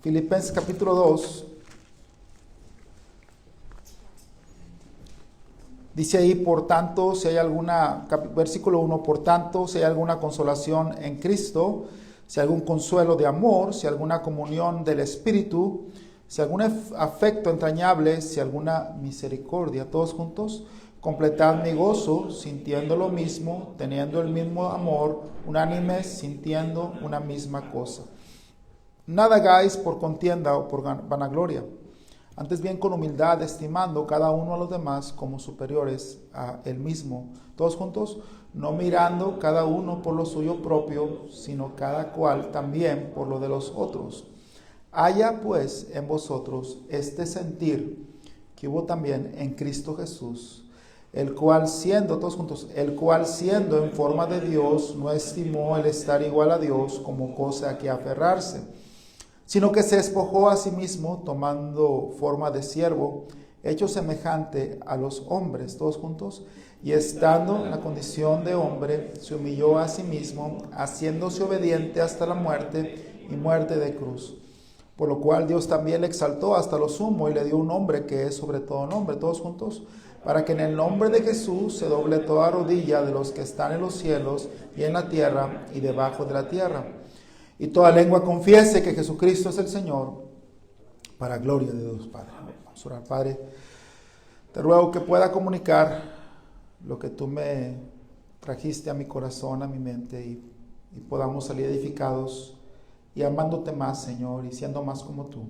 Filipenses capítulo 2. Dice ahí, por tanto, si hay alguna, versículo 1, por tanto, si hay alguna consolación en Cristo, si hay algún consuelo de amor, si hay alguna comunión del Espíritu, si algún afecto entrañable, si alguna misericordia, todos juntos, completad mi gozo, sintiendo lo mismo, teniendo el mismo amor, unánimes, sintiendo una misma cosa. Nada hagáis por contienda o por vanagloria, antes bien con humildad, estimando cada uno a los demás como superiores a él mismo. Todos juntos, no mirando cada uno por lo suyo propio, sino cada cual también por lo de los otros. Haya pues en vosotros este sentir que hubo también en Cristo Jesús, el cual siendo, todos juntos, el cual siendo en forma de Dios, no estimó el estar igual a Dios como cosa a que aferrarse, sino que se despojó a sí mismo, tomando forma de siervo, hecho semejante a los hombres, todos juntos, y estando en la condición de hombre, se humilló a sí mismo, haciéndose obediente hasta la muerte y muerte de cruz. Por lo cual Dios también le exaltó hasta lo sumo y le dio un nombre que es sobre todo nombre, todos juntos, para que en el nombre de Jesús se doble toda rodilla de los que están en los cielos y en la tierra y debajo de la tierra, y toda lengua confiese que Jesucristo es el Señor, para gloria de Dios Padre. Vamos a orar. Padre, te ruego que pueda comunicar lo que tú me trajiste a mi corazón, a mi mente, y podamos salir edificados y amándote más, Señor, y siendo más como tú.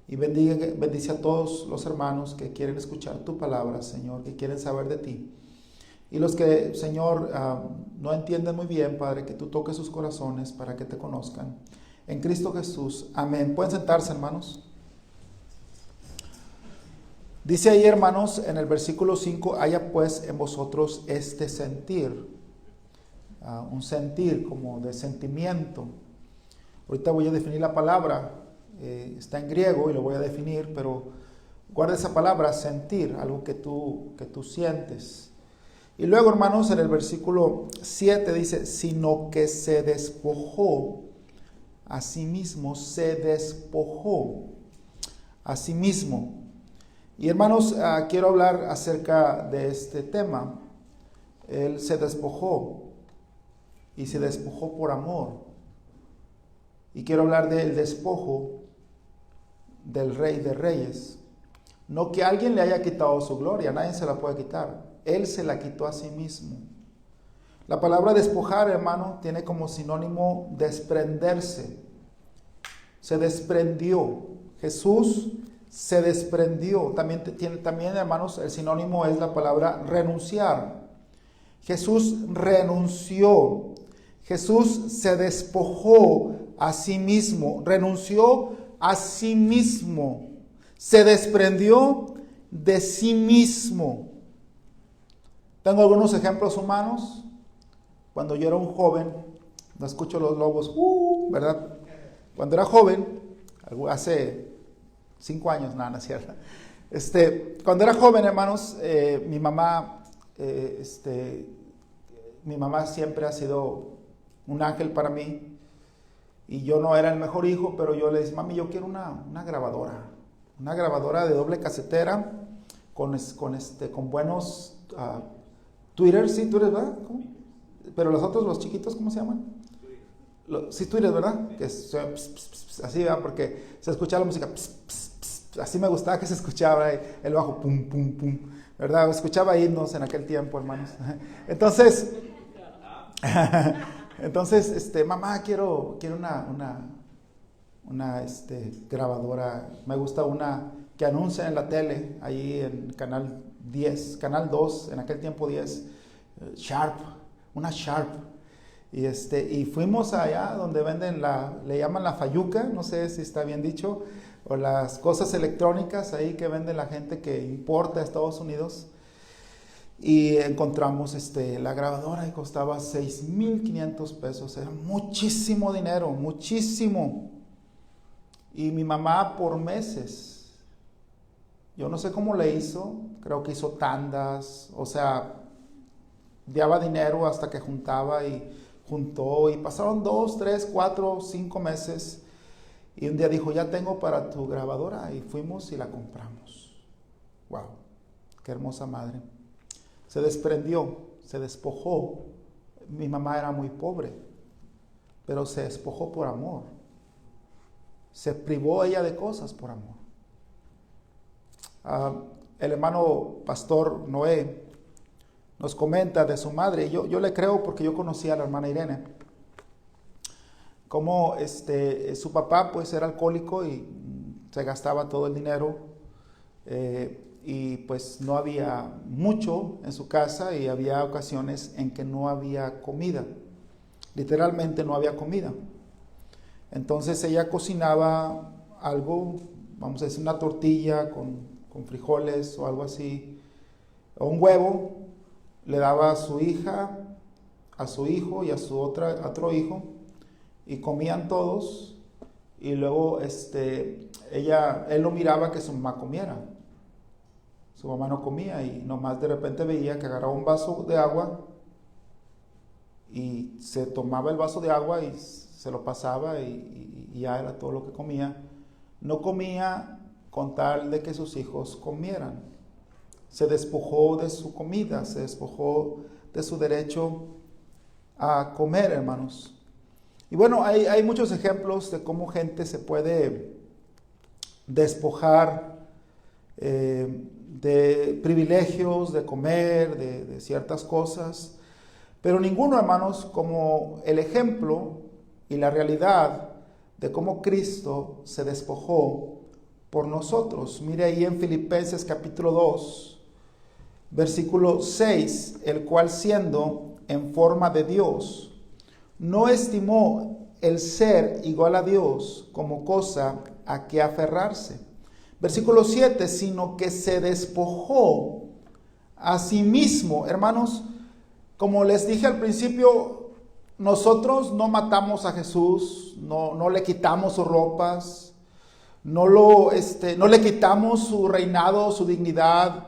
Y bendice a todos los hermanos que quieren escuchar tu palabra, Señor, que quieren saber de ti. Y los que, Señor, no entienden muy bien, Padre, que tú toques sus corazones para que te conozcan. En Cristo Jesús. Amén. ¿Pueden sentarse, hermanos? Dice ahí, hermanos, en el versículo 5, haya pues en vosotros este sentir. Un sentir como de sentimiento. Ahorita voy a definir la palabra. Está en griego y lo voy a definir, pero guarda esa palabra, sentir, algo que tú sientes. Y luego, hermanos, en el versículo 7 dice, sino que se despojó a sí mismo, se despojó a sí mismo. Y hermanos, quiero hablar acerca de este tema. Él se despojó y se despojó por amor. Y quiero hablar del despojo del Rey de Reyes. No que alguien le haya quitado su gloria, nadie se la puede quitar. Él se la quitó a sí mismo. La palabra despojar, hermano, tiene como sinónimo desprenderse. Se desprendió. Jesús se desprendió. También, hermanos, el sinónimo es la palabra renunciar. Jesús renunció. Jesús se despojó a sí mismo. Renunció a sí mismo. Se desprendió de sí mismo. Tengo algunos ejemplos humanos. Cuando yo era un joven, no escucho los lobos, ¿verdad? Cuando era joven, hace 5 años, nada, no es cierto. Cuando era joven, hermanos, mi mamá siempre ha sido un ángel para mí. Y yo no era el mejor hijo, pero yo le decía, mami, yo quiero una grabadora. Una grabadora de doble casetera con buenos tweeters, sí, tweeters, ¿verdad? ¿Cómo? Pero los chiquitos, ¿cómo se llaman? Sí, tweeters, ¿verdad? Que es así, ¿verdad? Porque se escuchaba la música, así me gustaba que se escuchaba el bajo, pum, pum, pum, ¿verdad? Escuchaba himnos en aquel tiempo, hermanos. Entonces, mamá, quiero una grabadora. Me gusta una que anuncia en la tele, ahí en Canal 2, en aquel tiempo 10, Sharp, una Sharp. Y fuimos allá donde venden le llaman la fayuca, no sé si está bien dicho, o las cosas electrónicas ahí que vende la gente que importa a Estados Unidos. Y encontramos la grabadora y costaba 6,500 pesos. Era muchísimo dinero, muchísimo. Y mi mamá por meses, yo no sé cómo le hizo, creo que hizo tandas, o sea, daba dinero hasta que juntaba y juntó. Y pasaron 2, 3, 4, 5 meses. Y un día dijo, ya tengo para tu grabadora, y fuimos y la compramos. Wow, qué hermosa madre. Se desprendió, se despojó. Mi mamá era muy pobre, pero se despojó por amor. Se privó ella de cosas por amor. El hermano pastor Noé nos comenta de su madre, y yo le creo porque yo conocí a la hermana Irene, como su papá pues era alcohólico y se gastaba todo el dinero, y pues no había mucho en su casa, y había ocasiones en que no había comida, literalmente no había comida. Entonces ella cocinaba algo, vamos a decir una tortilla con frijoles o algo así, o un huevo, le daba a su hija, a su hijo y a su otro hijo, y comían todos, y luego él lo miraba que su mamá comiera. Su mamá no comía, y nomás de repente veía que agarraba un vaso de agua y se tomaba el vaso de agua y se lo pasaba, y ya era todo lo que comía. No comía con tal de que sus hijos comieran. Se despojó de su comida, se despojó de su derecho a comer, hermanos. Y bueno, hay muchos ejemplos de cómo gente se puede despojar de privilegios, de comer, de ciertas cosas. Pero ninguno, hermanos, como el ejemplo y la realidad de cómo Cristo se despojó por nosotros. Mire ahí en Filipenses capítulo 2, versículo 6, el cual siendo en forma de Dios, no estimó el ser igual a Dios como cosa a que aferrarse. Versículo 7, sino que se despojó a sí mismo. Hermanos, como les dije al principio, nosotros no matamos a Jesús, no le quitamos sus ropas, no le quitamos su reinado, su dignidad,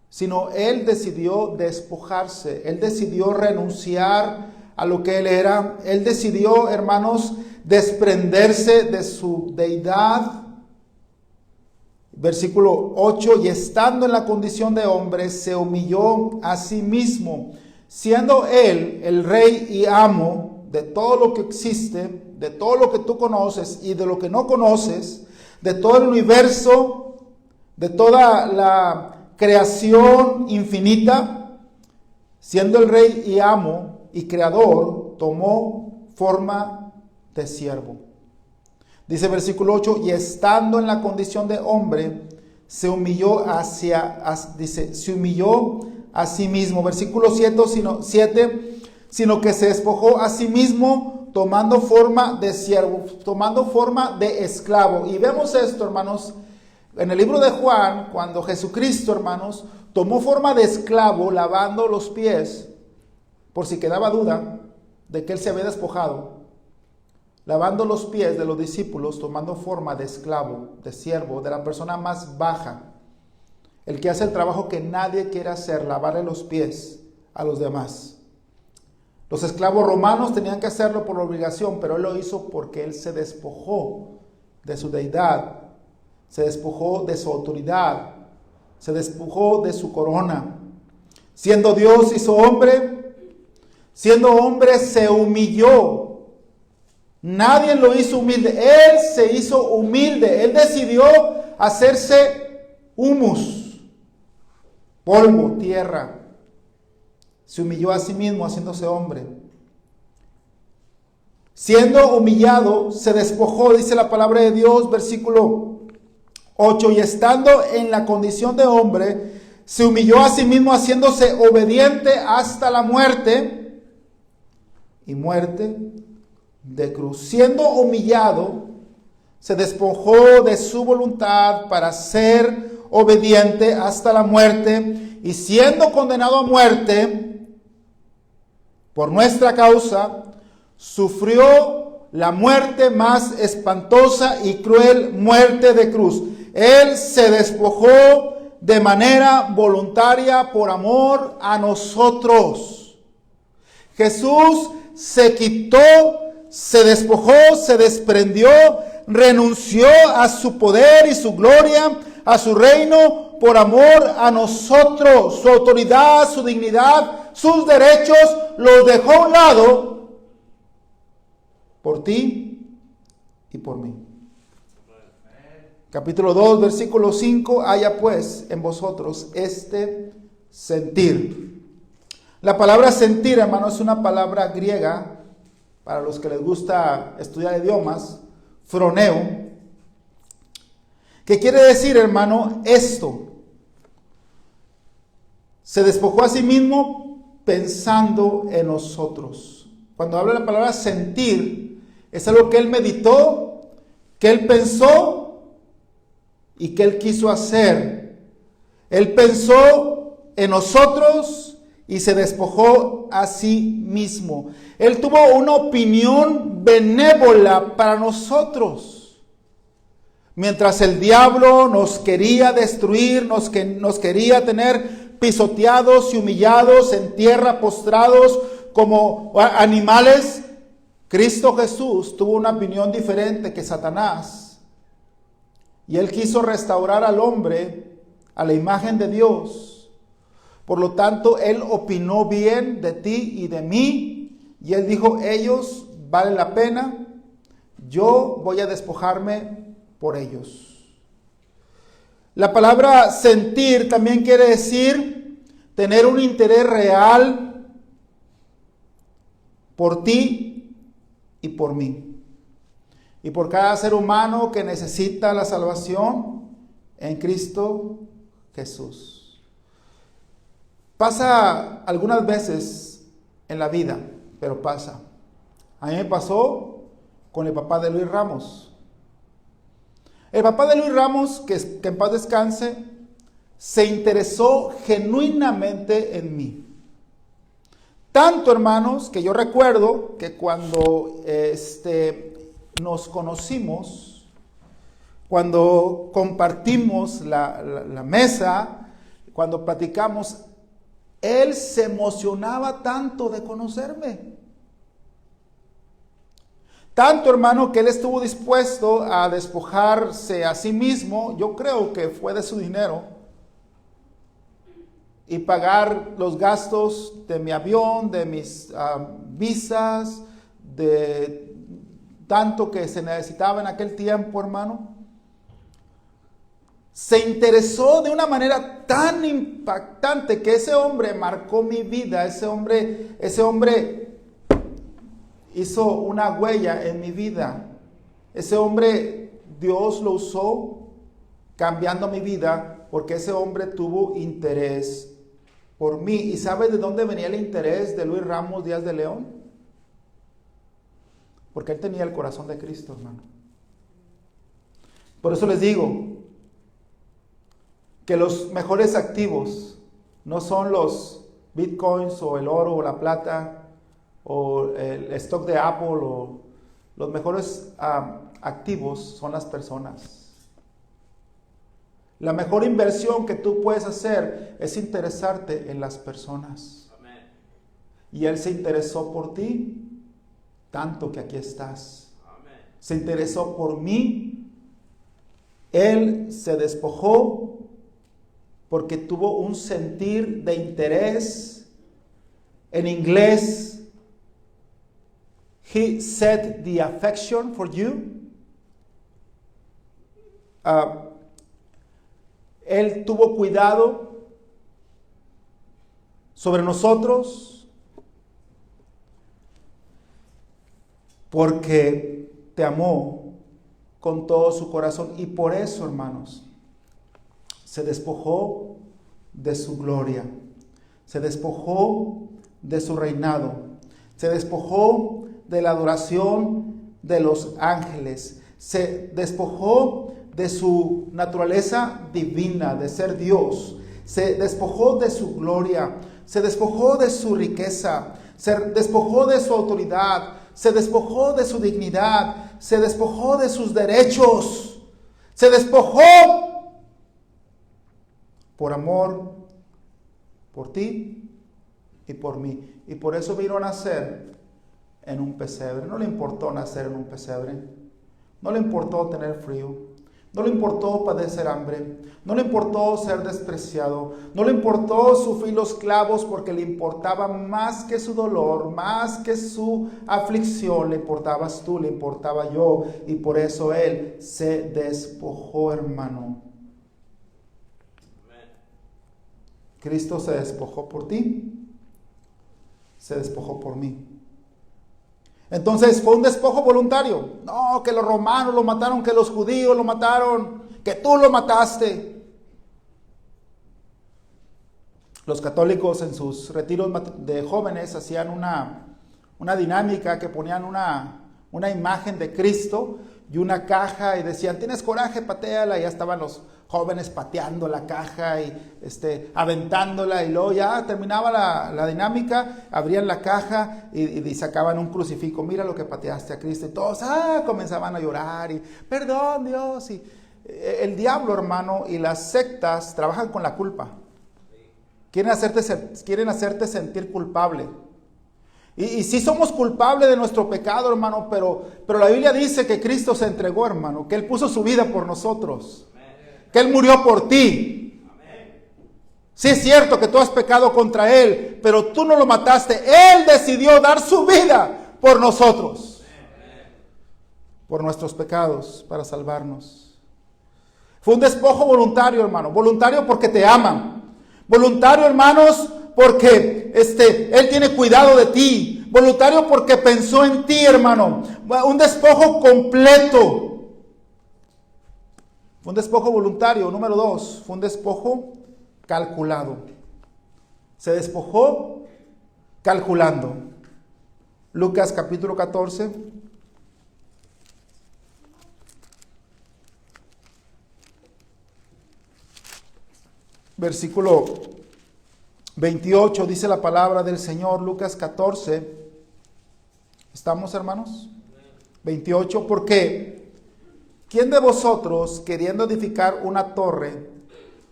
sino Él decidió despojarse, Él decidió renunciar a lo que Él era. Él decidió, hermanos, desprenderse de su deidad. Versículo 8, y estando en la condición de hombre, se humilló a sí mismo, siendo Él el rey y amo de todo lo que existe, de todo lo que tú conoces y de lo que no conoces, de todo el universo, de toda la creación infinita. Siendo el rey y amo y creador, tomó forma de siervo. Dice versículo 8, y estando en la condición de hombre, se humilló a sí mismo. Versículo 7, sino que se despojó a sí mismo, tomando forma de siervo, tomando forma de esclavo. Y vemos esto, hermanos, en el libro de Juan, cuando Jesucristo, hermanos, tomó forma de esclavo, lavando los pies, por si quedaba duda de que Él se había despojado, lavando los pies de los discípulos, tomando forma de esclavo, de siervo, de la persona más baja, el que hace el trabajo que nadie quiere hacer, lavarle los pies a los demás. Los esclavos romanos tenían que hacerlo por obligación, pero Él lo hizo porque Él se despojó de su deidad, se despojó de su autoridad, se despojó de su corona. Siendo Dios, hizo hombre, siendo hombre se humilló. Nadie lo hizo humilde, Él se hizo humilde. Él decidió hacerse humus, polvo, tierra. Se humilló a sí mismo haciéndose hombre. Siendo humillado, se despojó, dice la palabra de Dios, versículo 8, y estando en la condición de hombre, se humilló a sí mismo haciéndose obediente hasta la muerte, y muerte de cruz. Siendo humillado, se despojó de su voluntad para ser obediente hasta la muerte, y siendo condenado a muerte por nuestra causa, sufrió la muerte más espantosa y cruel, muerte de cruz. Él se despojó de manera voluntaria por amor a nosotros. Jesús se quitó se despojó, se desprendió, renunció a su poder y su gloria, a su reino, por amor a nosotros. Su autoridad, su dignidad, sus derechos, los dejó a un lado por ti y por mí. Capítulo 2, versículo 5, haya pues en vosotros este sentir. La palabra sentir, hermano, es una palabra griega, para los que les gusta estudiar idiomas, froneo, que quiere decir, hermano, esto. Se despojó a sí mismo pensando en nosotros. Cuando habla la palabra sentir, es algo que él meditó, que él pensó y que él quiso hacer. Él pensó en nosotros y se despojó a sí mismo. Él tuvo una opinión benévola para nosotros. Mientras el diablo nos quería destruir, nos quería tener pisoteados y humillados en tierra, postrados como animales, Cristo Jesús tuvo una opinión diferente que Satanás. Y él quiso restaurar al hombre a la imagen de Dios. Por lo tanto, él opinó bien de ti y de mí. Y él dijo, ellos valen la pena. Yo voy a despojarme por ellos. La palabra sentir también quiere decir tener un interés real por ti y por mí. Y por cada ser humano que necesita la salvación en Cristo Jesús. Pasa algunas veces en la vida, pero pasa. A mí me pasó con el papá de Luis Ramos. El papá de Luis Ramos, que en paz descanse, se interesó genuinamente en mí. Tanto, hermanos, que yo recuerdo que cuando nos conocimos, cuando compartimos la mesa, cuando platicamos, él se emocionaba tanto de conocerme. Tanto, hermano, que él estuvo dispuesto a despojarse a sí mismo, yo creo que fue de su dinero, y pagar los gastos de mi avión, de mis visas, de tanto que se necesitaba en aquel tiempo, hermano. Se interesó de una manera tan impactante que ese hombre marcó mi vida, ese hombre hizo una huella en mi vida. Ese hombre, Dios lo usó cambiando mi vida porque ese hombre tuvo interés por mí. ¿Y sabes de dónde venía el interés de Luis Ramos Díaz de León? Porque él tenía el corazón de Cristo, hermano. Por eso les digo que los mejores activos no son los bitcoins o el oro o la plata o el stock de Apple, o los mejores activos son las personas. La mejor inversión que tú puedes hacer es interesarte en las personas. Amén. Y él se interesó por ti, tanto que aquí estás. Amén. Se interesó por mí. Él se despojó porque tuvo un sentir de interés. En inglés, he set the affection for you. Él tuvo cuidado sobre nosotros porque te amó con todo su corazón. Y por eso, hermanos, se despojó de su gloria, se despojó de su reinado, se despojó de la adoración de los ángeles, se despojó de su naturaleza divina, de ser Dios, se despojó de su gloria, se despojó de su riqueza, se despojó de su autoridad, se despojó de su dignidad, se despojó de sus derechos, se despojó por amor, por ti y por mí. Y por eso vino a nacer en un pesebre. No le importó nacer en un pesebre. No le importó tener frío. No le importó padecer hambre. No le importó ser despreciado. No le importó sufrir los clavos, porque le importaba más que su dolor, más que su aflicción. Le importabas tú, le importaba yo. Y por eso Él se despojó, hermano. Cristo se despojó por ti. Se despojó por mí. Entonces fue un despojo voluntario. No, que los romanos lo mataron, que los judíos lo mataron, que tú lo mataste. Los católicos en sus retiros de jóvenes hacían una dinámica que ponían una imagen de Cristo y una caja y decían, ¿tienes coraje? Patéala. Y ya estaban los jóvenes pateando la caja y aventándola, y luego ya terminaba la dinámica, abrían la caja y sacaban un crucifijo. Mira lo que pateaste a Cristo, y todos comenzaban a llorar y perdón Dios. Y el diablo, hermano, y las sectas trabajan con la culpa. Quieren hacerte sentir culpable. Y sí somos culpables de nuestro pecado, hermano, pero la Biblia dice que Cristo se entregó, hermano, que Él puso su vida por nosotros, que Él murió por ti. Sí es cierto que tú has pecado contra Él, pero tú no lo mataste. Él decidió dar su vida por nosotros, por nuestros pecados, para salvarnos. Fue un despojo voluntario, hermano. Voluntario porque te aman. Voluntario, hermanos, porque Él tiene cuidado de ti. Voluntario porque pensó en ti, hermano. Un despojo completo. Fue un despojo voluntario. Número 2, fue un despojo calculado. Se despojó calculando. Lucas capítulo 14. Versículo 28, dice la palabra del Señor. Lucas 14. ¿Estamos, hermanos? 28, porque ¿quién de vosotros, queriendo edificar una torre,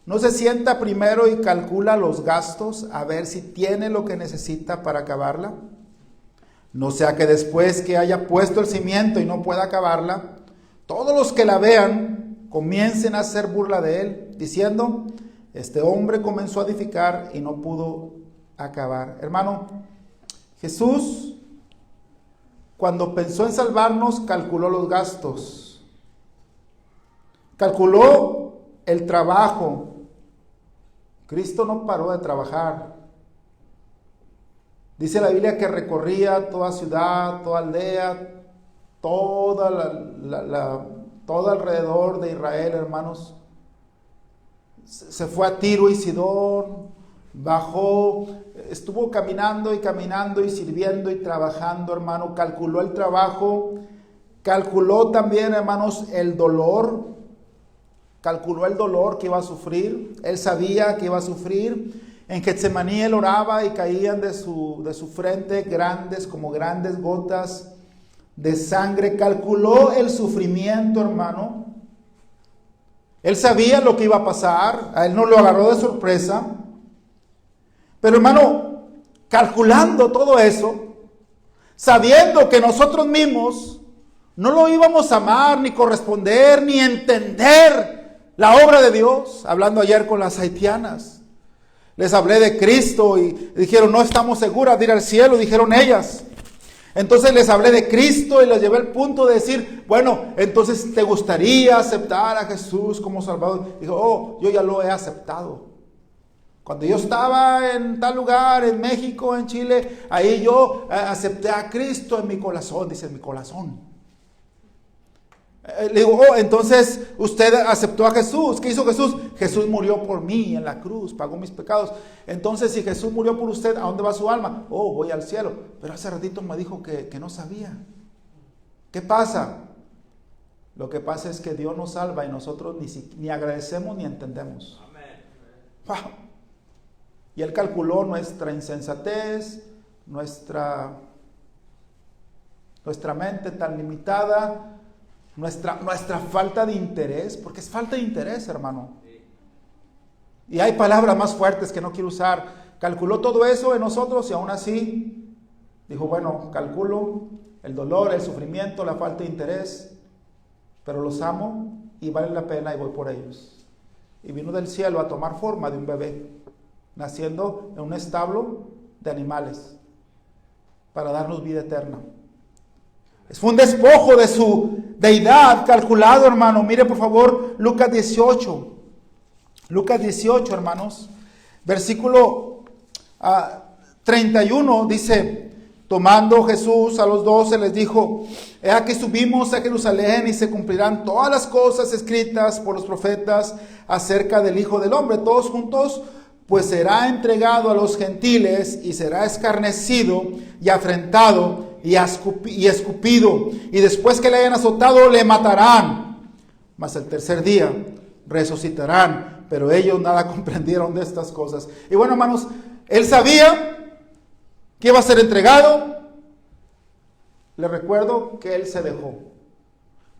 no se sienta primero y calcula los gastos, a ver si tiene lo que necesita para acabarla? No sea que después que haya puesto el cimiento y no pueda acabarla, todos los que la vean comiencen a hacer burla de él, diciendo, este hombre comenzó a edificar y no pudo acabar. Hermano, Jesús, cuando pensó en salvarnos, calculó los gastos. Calculó el trabajo. Cristo no paró de trabajar. Dice la Biblia que recorría toda ciudad, toda aldea, todo alrededor de Israel, hermanos. Se fue a Tiro y Sidón, bajó, estuvo caminando y sirviendo y trabajando, hermano. Calculó el trabajo, calculó también, hermanos, el dolor. Calculó el dolor que iba a sufrir. Él sabía que iba a sufrir. En Getsemaní él oraba y caían de su frente grandes gotas de sangre. Calculó el sufrimiento, hermano. Él sabía lo que iba a pasar, a él no lo agarró de sorpresa. Pero, hermano, calculando todo eso, sabiendo que nosotros mismos no lo íbamos a amar, ni corresponder, ni entender la obra de Dios. Hablando ayer con las haitianas, les hablé de Cristo y dijeron, no estamos seguras de ir al cielo, dijeron ellas. Entonces les hablé de Cristo y les llevé al punto de decir, bueno, entonces ¿te gustaría aceptar a Jesús como Salvador? Dijo, yo ya lo he aceptado. Cuando yo estaba en tal lugar, en México, en Chile, ahí yo acepté a Cristo en mi corazón, dice, en mi corazón. Le digo, entonces usted aceptó a Jesús. ¿Qué hizo Jesús? Jesús murió por mí en la cruz, pagó mis pecados. Entonces, si Jesús murió por usted, ¿a dónde va su alma? Voy al cielo. Pero hace ratito me dijo que no sabía. ¿Qué pasa? Lo que pasa es que Dios nos salva y nosotros ni agradecemos ni entendemos. Amén. Wow. Y Él calculó nuestra insensatez, nuestra mente tan limitada, nuestra falta de interés, porque es falta de interés, hermano. Y hay palabras más fuertes que no quiero usar. Calculó todo eso en nosotros y aún así Dijo, bueno, calculo el dolor, el sufrimiento, la falta de interés, pero los amo y vale la pena y voy por ellos. Y vino del cielo a tomar forma de un bebé, naciendo en un establo de animales, para darnos vida eterna. Fue un despojo de su deidad calculado, hermano. Mire por favor Lucas 18. Lucas 18, hermanos. Versículo 31 dice, tomando Jesús a los 12 les dijo, he aquí subimos a Jerusalén y se cumplirán todas las cosas escritas por los profetas acerca del Hijo del Hombre. Todos juntos, pues será entregado a los gentiles y será escarnecido y afrentado y escupido, y después que le hayan azotado le matarán, mas el tercer día resucitarán. Pero ellos nada comprendieron de estas cosas. Y bueno, hermanos, él sabía que iba a ser entregado. Le recuerdo que él se dejó,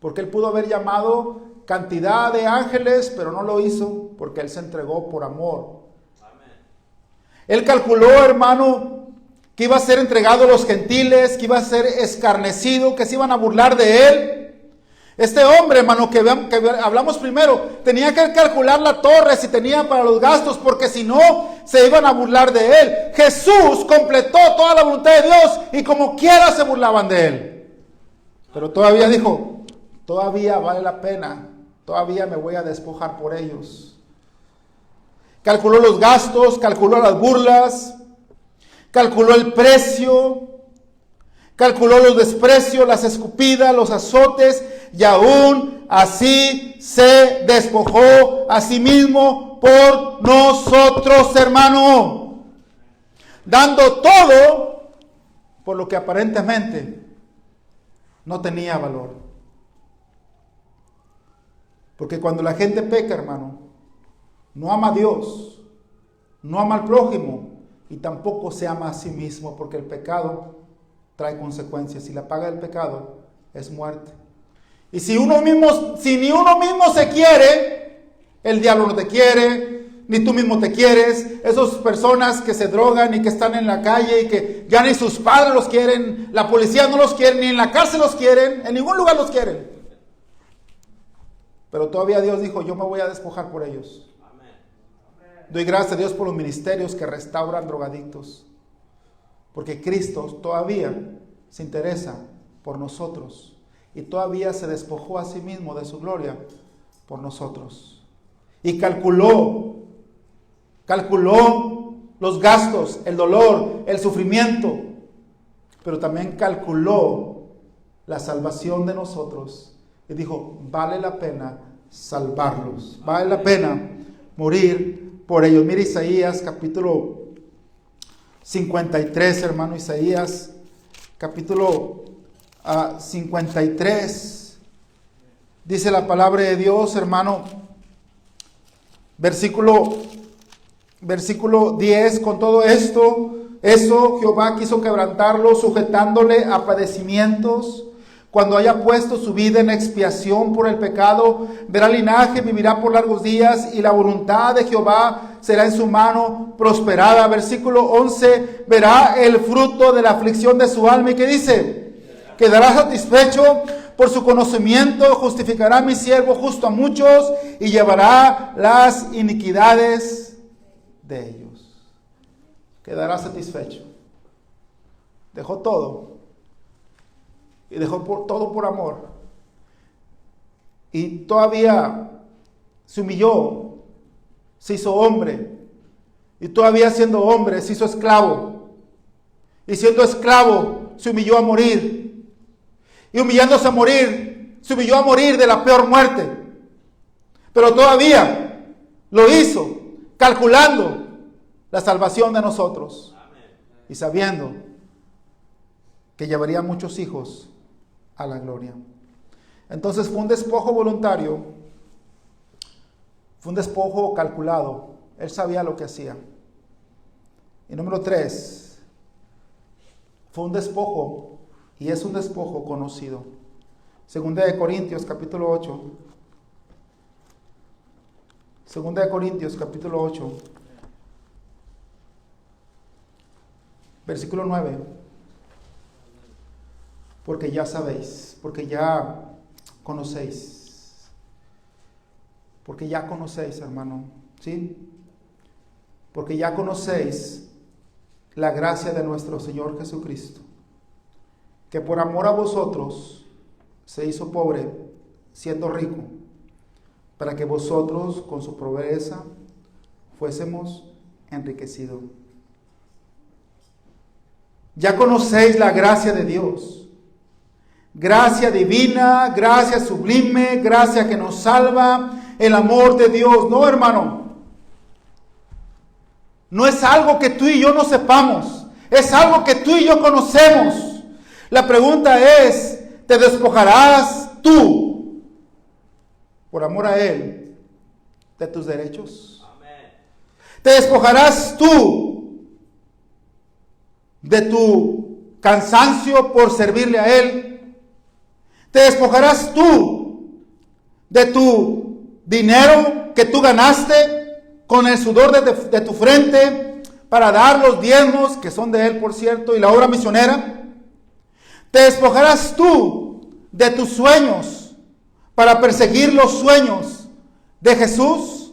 porque él pudo haber llamado cantidad de ángeles, pero no lo hizo, porque él se entregó por amor. Amén. Él calculó, hermano, que iba a ser entregado a los gentiles, que iba a ser escarnecido, que se iban a burlar de él. Este hombre, hermano, que hablamos primero, tenía que calcular la torre si tenía para los gastos, porque si no, se iban a burlar de él. Jesús completó toda la voluntad de Dios y como quiera se burlaban de él. Pero todavía dijo, todavía vale la pena, todavía me voy a despojar por ellos. Calculó los gastos, calculó las burlas, calculó el precio, calculó los desprecios, las escupidas, los azotes, y aún así se despojó a sí mismo por nosotros, hermano, dando todo por lo que aparentemente no tenía valor. Porque cuando la gente peca, hermano, no ama a Dios, no ama al prójimo y tampoco se ama a sí mismo, porque el pecado trae consecuencias y la paga del pecado es muerte. Y si ni uno mismo se quiere, el diablo no te quiere, ni tú mismo te quieres. Esas personas que se drogan y que están en la calle y que ya ni sus padres los quieren, la policía no los quiere, ni en la cárcel los quieren, en ningún lugar los quieren. Pero todavía Dios dijo, yo me voy a despojar por ellos. Amén. Doy gracias a Dios por los ministerios que restauran drogadictos, porque Cristo todavía se interesa por nosotros y todavía se despojó a sí mismo de su gloria por nosotros. Y calculó los gastos, el dolor, el sufrimiento, pero también calculó la salvación de nosotros. Y dijo, vale la pena salvarlos, vale la pena morir por ellos. Mira Isaías capítulo 53, hermano, Isaías capítulo 53. Dice la palabra de Dios, hermano, versículo 10, con todo esto, Jehová quiso quebrantarlo, sujetándole a padecimientos. Cuando haya puesto su vida en expiación por el pecado, verá linaje, vivirá por largos días, y la voluntad de Jehová será en su mano prosperada. Versículo 11, verá el fruto de la aflicción de su alma. ¿Y qué dice? Quedará satisfecho por su conocimiento, justificará a mi siervo justo a muchos, y llevará las iniquidades de ellos. Quedará satisfecho. Dejó todo. Y dejó todo por amor. Y todavía se humilló, se hizo hombre. Y todavía siendo hombre se hizo esclavo. Y siendo esclavo se humilló a morir. Y humillándose a morir, se humilló a morir de la peor muerte. Pero todavía lo hizo, calculando la salvación de nosotros. Y sabiendo que llevaría muchos hijos a la gloria. Entonces fue un despojo voluntario, fue un despojo calculado. Él sabía lo que hacía. Y número 3, fue un despojo, y es un despojo conocido. Segunda de Corintios capítulo 8. Segunda de Corintios capítulo 8. Versículo 9. porque ya sabéis, porque ya conocéis. Porque ya conocéis, hermano, ¿sí? Porque ya conocéis la gracia de nuestro Señor Jesucristo, que por amor a vosotros se hizo pobre, siendo rico, para que vosotros con su pobreza fuésemos enriquecidos. Ya conocéis la gracia de Dios, gracia divina, gracia sublime, gracia que nos salva, el amor de Dios. No, hermano, no es algo que tú y yo no sepamos, es algo que tú y yo conocemos. La pregunta es, ¿te despojarás tú, por amor a Él, de tus derechos? Amén. ¿Te despojarás tú de tu cansancio por servirle a Él? ¿Te despojarás tú de tu dinero que tú ganaste con el sudor de tu frente para dar los diezmos, que son de Él, por cierto, y la obra misionera? ¿Te despojarás tú de tus sueños para perseguir los sueños de Jesús?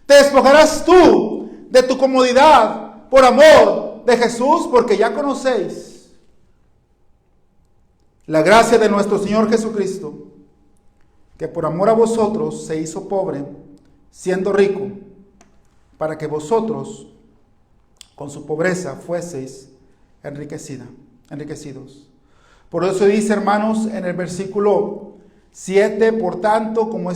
¿Te despojarás tú de tu comodidad por amor de Jesús? Porque ya conocéis la gracia de nuestro Señor Jesucristo, que por amor a vosotros se hizo pobre, siendo rico, para que vosotros con su pobreza fueseis enriquecidos. Por eso dice, hermanos, en el versículo 7, por tanto, como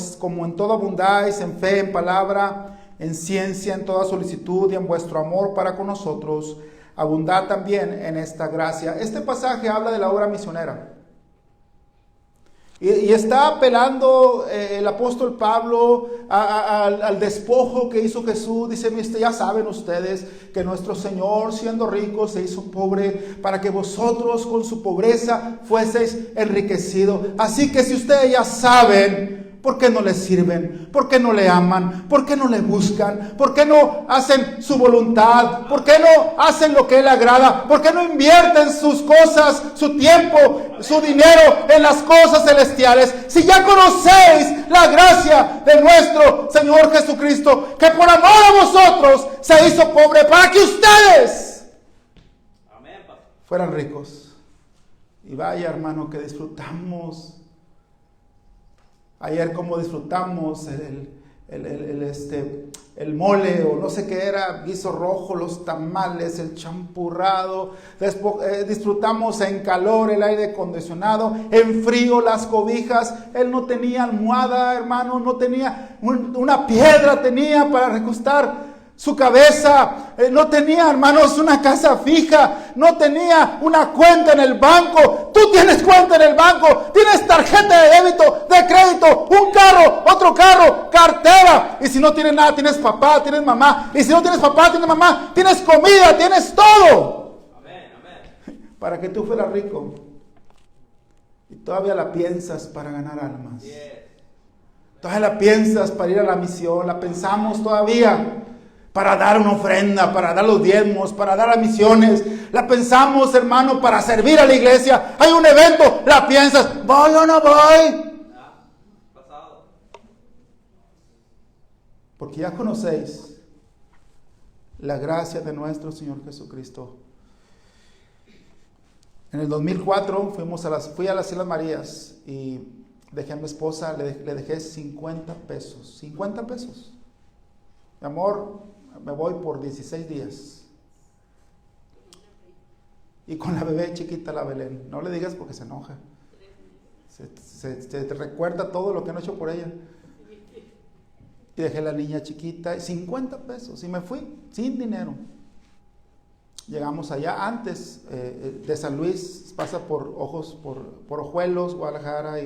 en todo abundáis en fe, en palabra, en ciencia, en toda solicitud y en vuestro amor para con nosotros, abundad también en esta gracia. Este pasaje habla de la obra misionera. Y está apelando el apóstol Pablo al despojo que hizo Jesús. Dice, ya saben ustedes que nuestro Señor, siendo rico, se hizo pobre para que vosotros con su pobreza fueseis enriquecidos. Así que si ustedes ya saben, ¿por qué no le sirven? ¿Por qué no le aman? ¿Por qué no le buscan? ¿Por qué no hacen su voluntad? ¿Por qué no hacen lo que Él agrada? ¿Por qué no invierten sus cosas, su tiempo, su dinero en las cosas celestiales? Si ya conocéis la gracia de nuestro Señor Jesucristo, que por amor a vosotros se hizo pobre para que ustedes fueran ricos. Y vaya, hermano, que disfrutamos ayer, como disfrutamos el mole, o no sé qué era, guiso rojo, los tamales, el champurrado. Disfrutamos en calor el aire acondicionado, en frío las cobijas. Él no tenía almohada, hermano, no tenía una piedra, tenía para recostar su cabeza. No tenía, hermanos, una casa fija, no tenía una cuenta en el banco. Tú tienes cuenta en el banco, tienes tarjeta de débito, de crédito, un carro, otro carro, cartera. Y si no tienes nada, tienes papá, tienes mamá. Y si no tienes papá, tienes mamá, tienes comida, tienes todo. Amén, amén. Para que tú fueras rico. Y todavía la piensas para ganar almas. Todavía la piensas para ir a la misión, la pensamos todavía para dar una ofrenda, para dar los diezmos, para dar las misiones. La pensamos, hermano, para servir a la iglesia. Hay un evento, la piensas, ¿voy o no voy? Porque ya conocéis la gracia de nuestro Señor Jesucristo. En el 2004 fui a las Islas Marías y dejé a mi esposa, le dejé 50 pesos. 50 pesos. Mi amor, me voy por 16 días. Y con la bebé chiquita, la Belén. No le digas porque se enoja. Se te recuerda todo lo que han hecho por ella. Y dejé a la niña chiquita, 50 pesos. Y me fui sin dinero. Llegamos allá antes de San Luis, pasa por Ojuelos, Guadalajara,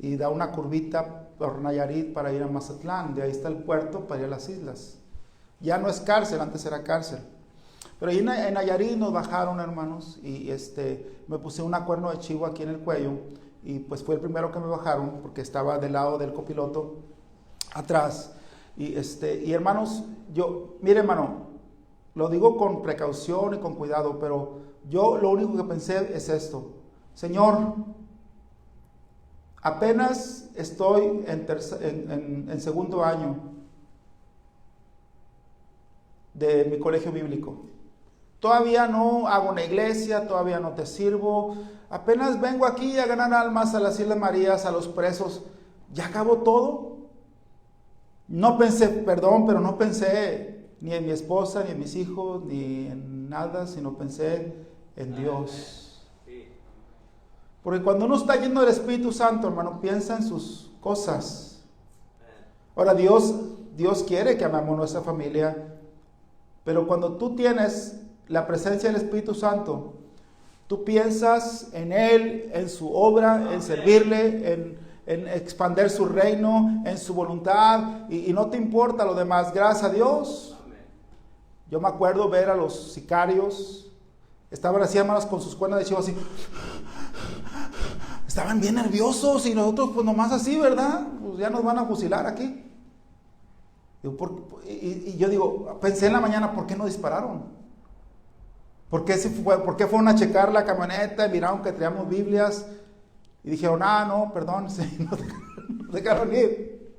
y da una curvita por Nayarit para ir a Mazatlán. De ahí está el puerto para ir a las islas. Ya no es cárcel, antes era cárcel. Pero ahí en Nayarit nos bajaron, hermanos, y me puse una cuerno de chivo aquí en el cuello, y pues fue el primero que me bajaron, porque estaba del lado del copiloto, atrás. Y hermanos, mire, hermano, lo digo con precaución y con cuidado, pero yo lo único que pensé es esto: Señor, Apenas estoy en segundo año de mi colegio bíblico. Todavía no hago una iglesia, todavía no te sirvo. Apenas vengo aquí a ganar almas a las Islas Marías, a los presos. ¿Ya acabó todo? No pensé, perdón, pero no pensé ni en mi esposa, ni en mis hijos, ni en nada, sino pensé en Dios. Porque cuando uno está lleno del Espíritu Santo, hermano, piensa en sus cosas. Ahora, Dios quiere que amemos nuestra familia, pero cuando tú tienes la presencia del Espíritu Santo, tú piensas en Él, en su obra, en servirle, en expandir su reino, en su voluntad, y no te importa lo demás. Gracias a Dios. Yo me acuerdo ver a los sicarios, estaban así, hermanos, con sus cuernas de chivo así. Estaban bien nerviosos y nosotros pues nomás así, ¿verdad? Pues ya nos van a fusilar aquí. Y yo digo, pensé en la mañana, ¿por qué no dispararon? ¿Por qué fueron a checar la camioneta y miraron que traíamos Biblias? Y dijeron, no, perdón, sí, nos dejaron ir.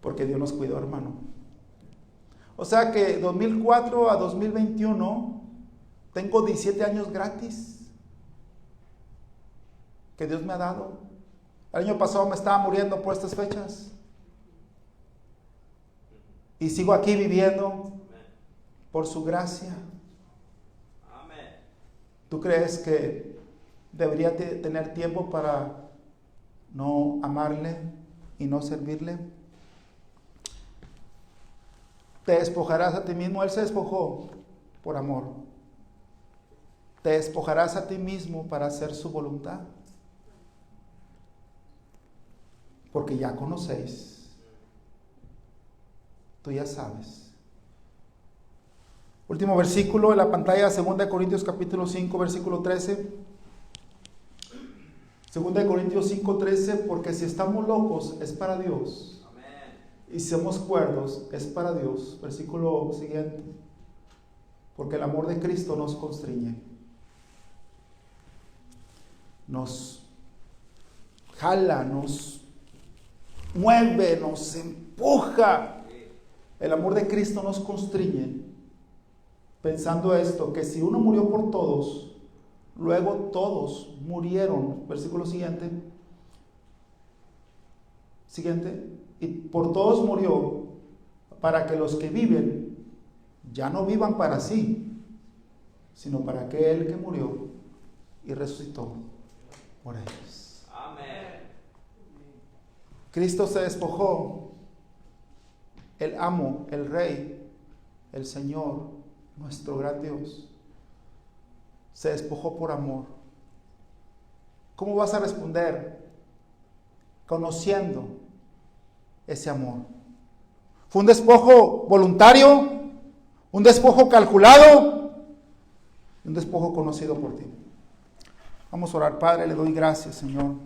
Porque Dios nos cuidó, hermano. O sea que 2004 a 2021 tengo 17 años gratis que Dios me ha dado. El año pasado me estaba muriendo por estas fechas. Y sigo aquí viviendo por su gracia. ¿Tú crees que debería tener tiempo para no amarle y no servirle? Te despojarás a ti mismo. Él se despojó por amor. Te despojarás a ti mismo para hacer su voluntad. Porque ya conocéis. Tú ya sabes. Último versículo en la pantalla, 2 Corintios capítulo 5, versículo 13. 2 Corintios 5, 13, porque si estamos locos es para Dios. Amén. Y si somos cuerdos es para Dios. Versículo siguiente. Porque el amor de Cristo nos constriñe. Nos jala, nos mueve, nos empuja. El amor de Cristo nos constriñe, pensando esto, que si uno murió por todos, luego todos murieron. Versículo siguiente. Y por todos murió, para que los que viven ya no vivan para sí, sino para aquel que murió y resucitó por ellos. Amén. Cristo se despojó. El amo, el rey, el Señor, nuestro gran Dios, se despojó por amor. ¿Cómo vas a responder? Conociendo ese amor. ¿Fue un despojo voluntario? ¿Un despojo calculado? Un despojo conocido por ti. Vamos a orar. Padre, le doy gracias, Señor.